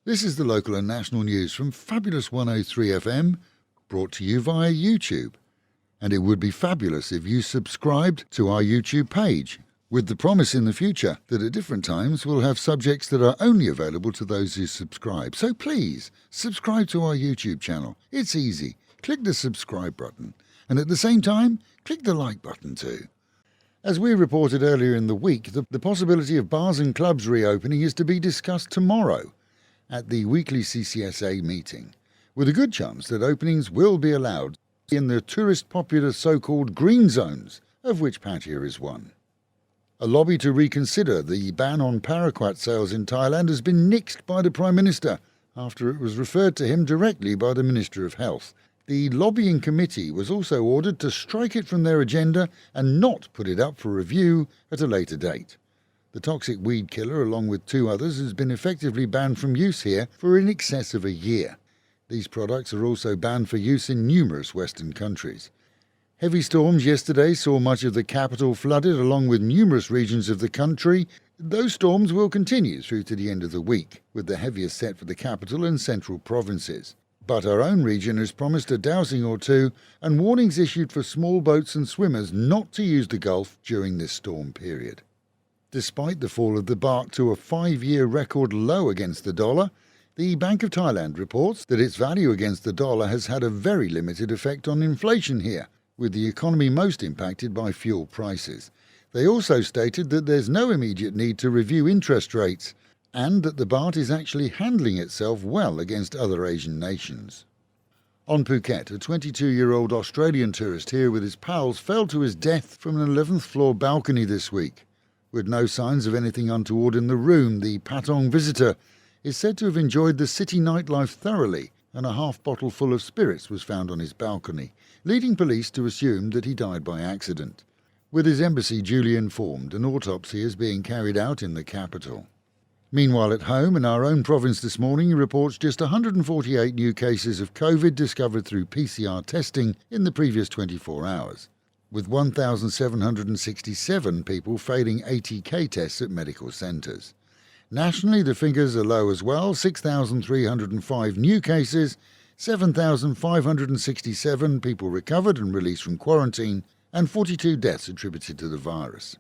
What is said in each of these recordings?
This is the local and national news from Fabulous 103 FM, brought to you via YouTube. And it would be fabulous if you subscribed to our YouTube page, with the promise in the future that at different times we'll have subjects that are only available to those who subscribe. So please, subscribe to our YouTube channel. It's easy. Click the subscribe button. And at the same time, click the like button too. As we reported earlier in the week, the possibility of bars and clubs reopening is to be discussed tomorrow at the weekly CCSA meeting, with a good chance that openings will be allowed in the tourist-popular so-called green zones, of which Pattaya is one. A lobby to reconsider the ban on paraquat sales in Thailand has been nixed by the Prime Minister after it was referred to him directly by the Minister of Health. The lobbying committee was also ordered to strike it from their agenda and not put it up for review at a later date. The toxic weed killer, along with two others, has been effectively banned from use here for in excess of a year. These products are also banned for use in numerous Western countries. Heavy storms yesterday saw much of the capital flooded, along with numerous regions of the country. Those storms will continue through to the end of the week, with the heaviest set for the capital and central provinces. But our own region has promised a dousing or two, and warnings issued for small boats and swimmers not to use the Gulf during this storm period. Despite the fall of the baht to a 5-year record low against the dollar, the Bank of Thailand reports that its value against the dollar has had a very limited effect on inflation here, with the economy most impacted by fuel prices. They also stated that there's no immediate need to review interest rates, and that the baht is actually handling itself well against other Asian nations. On Phuket, a 22-year-old Australian tourist here with his pals fell to his death from an 11th floor balcony this week. With no signs of anything untoward in the room, the Patong visitor is said to have enjoyed the city nightlife thoroughly, and a half bottle full of spirits was found on his balcony, leading police to assume that he died by accident. With his embassy duly informed, an autopsy is being carried out in the capital. Meanwhile, at home, in our own province this morning, reports just 148 new cases of COVID discovered through PCR testing in the previous 24 hours, with 1,767 people failing ATK tests at medical centres. Nationally, the figures are low as well: 6,305 new cases, 7,567 people recovered and released from quarantine, and 42 deaths attributed to the virus.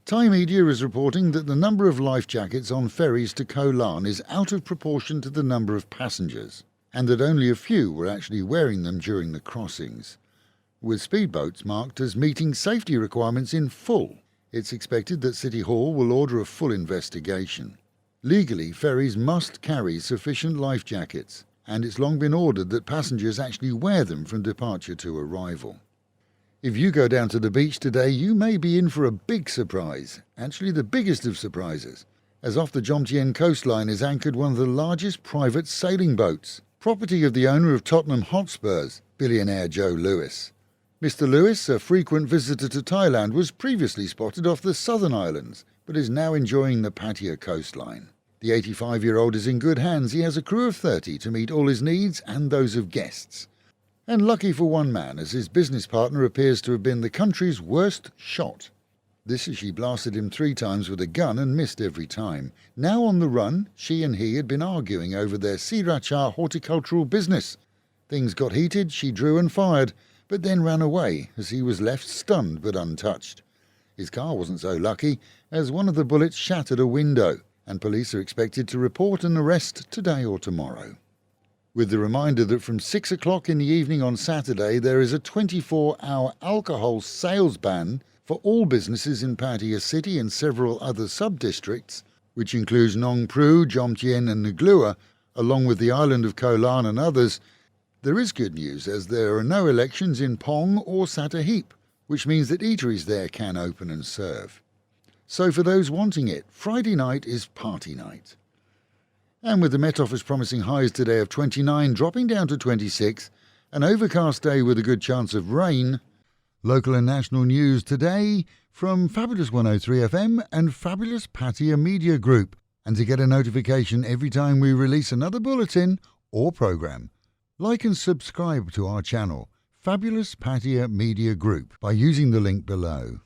Thai media is reporting that the number of life jackets on ferries to Koh Larn is out of proportion to the number of passengers, and that only a few were actually wearing them during the crossings. With speedboats marked as meeting safety requirements in full, it's expected that City Hall will order a full investigation. Legally, ferries must carry sufficient life jackets, and it's long been ordered that passengers actually wear them from departure to arrival. If you go down to the beach today, you may be in for a big surprise, actually the biggest of surprises, as off the Jomtien coastline is anchored one of the largest private sailing boats, property of the owner of Tottenham Hotspurs, billionaire Joe Lewis. Mr. Lewis, a frequent visitor to Thailand, was previously spotted off the southern islands, but is now enjoying the Pattaya coastline. The 85-year-old is in good hands. He has a crew of 30 to meet all his needs and those of guests. And lucky for one man, as his business partner appears to have been the country's worst shot. This as she blasted him 3 times with a gun and missed every time. Now on the run, she and he had been arguing over their Sriracha horticultural business. Things got heated, she drew and fired, but then ran away as he was left stunned but untouched. His car wasn't so lucky, as one of the bullets shattered a window, and police are expected to report an arrest today or tomorrow. With the reminder that from 6 o'clock in the evening on Saturday there is a 24-hour alcohol sales ban for all businesses in Pattaya City and several other sub-districts, which includes Nong Pru, Jomtien and Nuglua, along with the island of Koh Larn and others. There is good news, as there are no elections in Pong or Satahip, which means that eateries there can open and serve. So for those wanting it, Friday night is party night. And with the Met Office promising highs today of 29 dropping down to 26, an overcast day with a good chance of rain. Local and national news today from Fabulous 103 FM and Fabulous Pattaya Media Group. And to get a notification every time we release another bulletin or programme, like and subscribe to our channel, Fabulous Pattaya Media Group, by using the link below.